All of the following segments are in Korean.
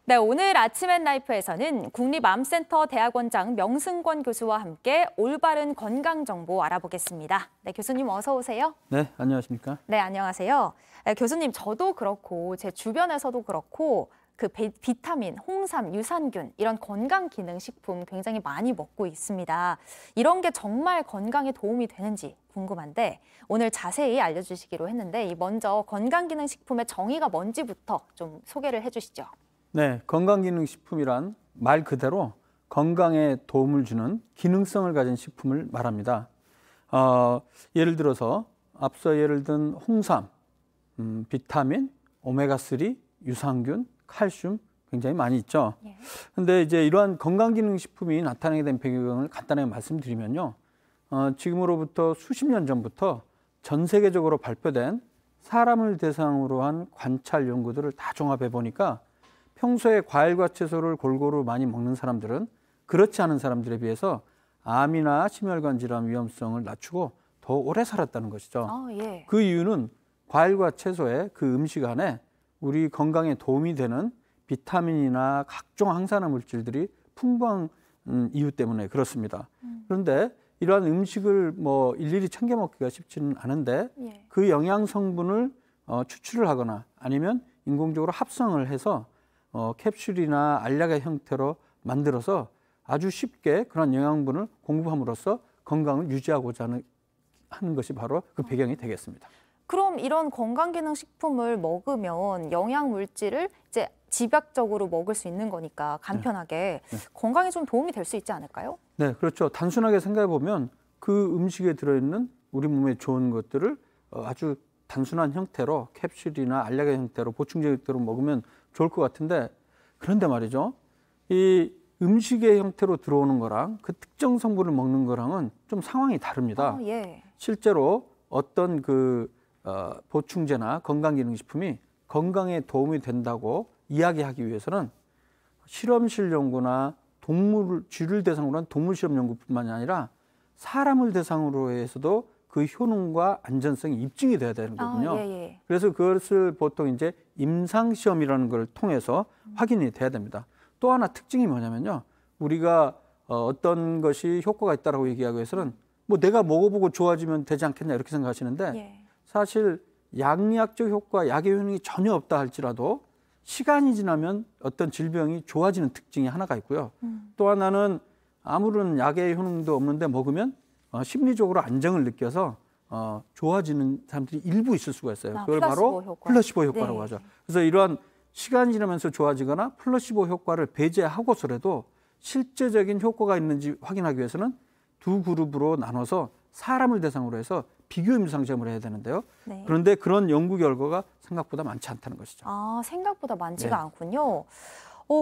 네, 오늘 아침앤라이프에서는 국립암센터 대학원장 명승권 교수와 함께 올바른 건강 정보 알아보겠습니다. 네, 교수님 어서 오세요. 네, 안녕하십니까? 네, 안녕하세요. 네, 교수님 저도 그렇고 제 주변에서도 그렇고 그 비타민, 홍삼, 유산균 이런 건강기능식품 굉장히 많이 먹고 있습니다. 이런 게 정말 건강에 도움이 되는지 궁금한데 오늘 자세히 알려주시기로 했는데 먼저 건강기능식품의 정의가 뭔지부터 좀 소개를 해주시죠. 네, 건강기능식품이란 말 그대로 건강에 도움을 주는 기능성을 가진 식품을 말합니다. 예를 든 홍삼, 비타민, 오메가3, 유산균, 칼슘 굉장히 많이 있죠. 그런데 이제 이러한 건강기능식품이 나타나게 된 배경을 간단하게 말씀드리면요. 지금으로부터 수십 년 전부터 전 세계적으로 발표된 사람을 대상으로 한 관찰 연구들을 다 종합해 보니까 평소에 과일과 채소를 골고루 많이 먹는 사람들은 그렇지 않은 사람들에 비해서 암이나 심혈관 질환 위험성을 낮추고 더 오래 살았다는 것이죠. 예. 그 이유는 과일과 채소의 그 음식 안에 우리 건강에 도움이 되는 비타민이나 각종 항산화 물질들이 풍부한 이유 때문에 그렇습니다. 그런데 이러한 음식을 일일이 챙겨 먹기가 쉽지는 않은데 그 영양 성분을 추출을 하거나 아니면 인공적으로 합성을 해서 캡슐이나 알약의 형태로 만들어서 아주 쉽게 그런 영양분을 공급함으로써 건강을 유지하고자 하는 것이 바로 그 배경이 되겠습니다. 그럼 이런 건강기능식품을 먹으면 영양물질을 이제 집약적으로 먹을 수 있는 거니까 간편하게 건강에 좀 도움이 될 수 있지 않을까요? 네, 그렇죠. 단순하게 생각해 보면 그 음식에 들어있는 우리 몸에 좋은 것들을 아주 단순한 형태로 캡슐이나 알약의 형태로 보충제 형태로 먹으면 좋을 것 같은데 그런데 말이죠. 이 음식의 형태로 들어오는 거랑 그 특정 성분을 먹는 거랑은 좀 상황이 다릅니다. 실제로 어떤 보충제나 건강기능식품이 건강에 도움이 된다고 이야기하기 위해서는 실험실 연구나 쥐를 대상으로 한 동물 실험 연구뿐만이 아니라 사람을 대상으로 해서도 그 효능과 안전성이 입증이 돼야 되는 거군요. 그래서 그것을 보통 이제 임상시험이라는 걸 통해서 확인이 돼야 됩니다. 또 하나 특징이 뭐냐면요. 우리가 어떤 것이 효과가 있다고 얘기하기 위해서는 내가 먹어보고 좋아지면 되지 않겠냐 이렇게 생각하시는데 사실 양리학적 효과, 약의 효능이 전혀 없다 할지라도 시간이 지나면 어떤 질병이 좋아지는 특징이 하나가 있고요. 또 하나는 아무런 약의 효능도 없는데 먹으면 심리적으로 안정을 느껴서 좋아지는 사람들이 일부 있을 수가 있어요. 그걸 바로 플라시보 효과라고 하죠. 그래서 이러한 시간이 지나면서 좋아지거나 플라시보 효과를 배제하고서라도 실제적인 효과가 있는지 확인하기 위해서는 두 그룹으로 나눠서 사람을 대상으로 해서 비교 임상시험을 해야 되는데요. 그런데 그런 연구 결과가 생각보다 많지 않다는 것이죠. 생각보다 많지가 않군요.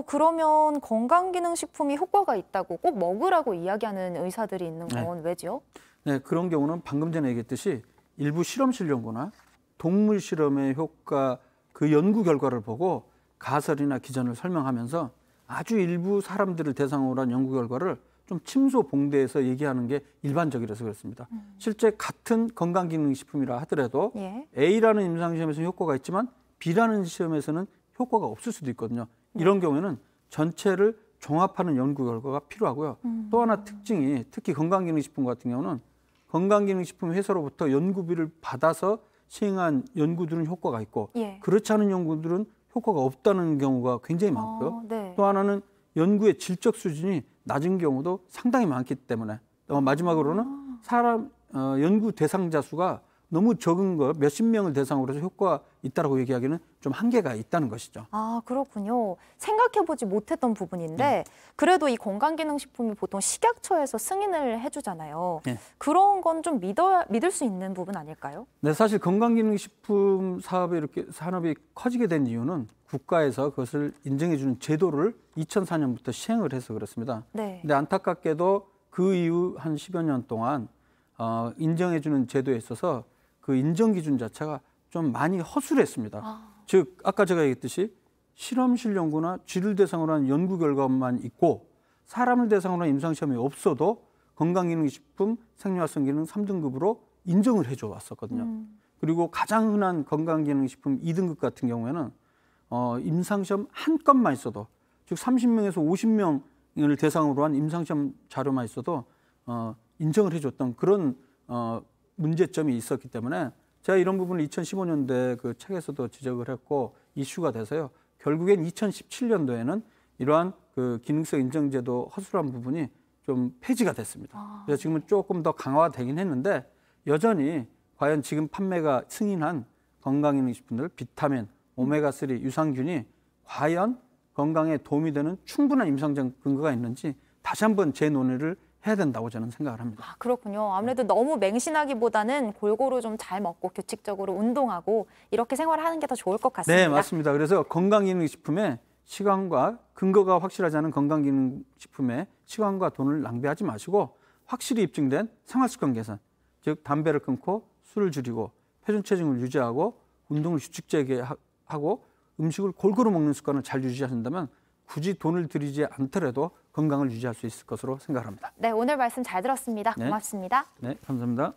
그러면 건강기능식품이 효과가 있다고 꼭 먹으라고 이야기하는 의사들이 있는 건 왜죠? 네, 그런 경우는 방금 전에 얘기했듯이 일부 실험실 연구나 동물 실험의 효과 그 연구 결과를 보고 가설이나 기전을 설명하면서 아주 일부 사람들을 대상으로 한 연구 결과를 좀 침소봉대해서 얘기하는 게 일반적이라서 그렇습니다. 실제 같은 건강기능식품이라 하더라도 A라는 임상시험에서는 효과가 있지만 B라는 시험에서는 효과가 없을 수도 있거든요. 이런 경우에는 전체를 종합하는 연구 결과가 필요하고요. 또 하나 특징이 특히 건강기능식품 같은 경우는 건강기능식품 회사로부터 연구비를 받아서 시행한 연구들은 효과가 있고 그렇지 않은 연구들은 효과가 없다는 경우가 굉장히 많고요. 또 하나는 연구의 질적 수준이 낮은 경우도 상당히 많기 때문에 마지막으로는 사람 연구 대상자 수가 너무 적은 거 몇십 명을 대상으로 해서 효과가 있다고 얘기하기는 좀 한계가 있다는 것이죠. 그렇군요. 생각해보지 못했던 부분인데 그래도 이 건강기능식품이 보통 식약처에서 승인을 해주잖아요. 그런 건 좀 믿을 수 있는 부분 아닐까요? 네, 사실 건강기능식품 산업이 커지게 된 이유는 국가에서 그것을 인정해주는 제도를 2004년부터 시행을 해서 그렇습니다. 근데 안타깝게도 그 이후 한 10여 년 동안 인정해주는 제도에 있어서 그 인정 기준 자체가 좀 많이 허술했습니다. 즉 아까 제가 얘기했듯이 실험실 연구나 쥐를 대상으로 한 연구 결과만 있고 사람을 대상으로 한 임상시험이 없어도 건강기능식품 생리활성 기능 3등급으로 인정을 해줘 왔었거든요. 그리고 가장 흔한 건강기능식품 2등급 같은 경우에는 임상시험 한 건만 있어도, 즉 30명에서 50명을 대상으로 한 임상시험 자료만 있어도 인정을 해줬던 그런 문제점이 있었기 때문에 제가 이런 부분을 2015년도에 그 책에서도 지적을 했고 이슈가 돼서요. 결국엔 2017년도에는 이러한 그 기능성 인정제도 허술한 부분이 좀 폐지가 됐습니다. 그래서 지금은 조금 더 강화되긴 했는데 여전히 과연 지금 판매가 승인한 건강기능식품들, 비타민, 오메가3, 유산균이 과연 건강에 도움이 되는 충분한 임상적 근거가 있는지 다시 한번 재논의를 해야 된다고 저는 생각을 합니다. 아, 그렇군요. 아무래도 너무 맹신하기보다는 골고루 좀 잘 먹고 규칙적으로 운동하고 이렇게 생활하는 게 더 좋을 것 같습니다. 네, 맞습니다. 그래서 건강기능식품에 시간과 근거가 확실하지 않은 건강기능식품에 시간과 돈을 낭비하지 마시고 확실히 입증된 생활습관 개선, 즉 담배를 끊고 술을 줄이고 표준체중을 유지하고 운동을 규칙적이게 하고 음식을 골고루 먹는 습관을 잘 유지하신다면 굳이 돈을 들이지 않더라도 건강을 유지할 수 있을 것으로 생각합니다. 네, 오늘 말씀 잘 들었습니다. 네. 고맙습니다. 네, 감사합니다.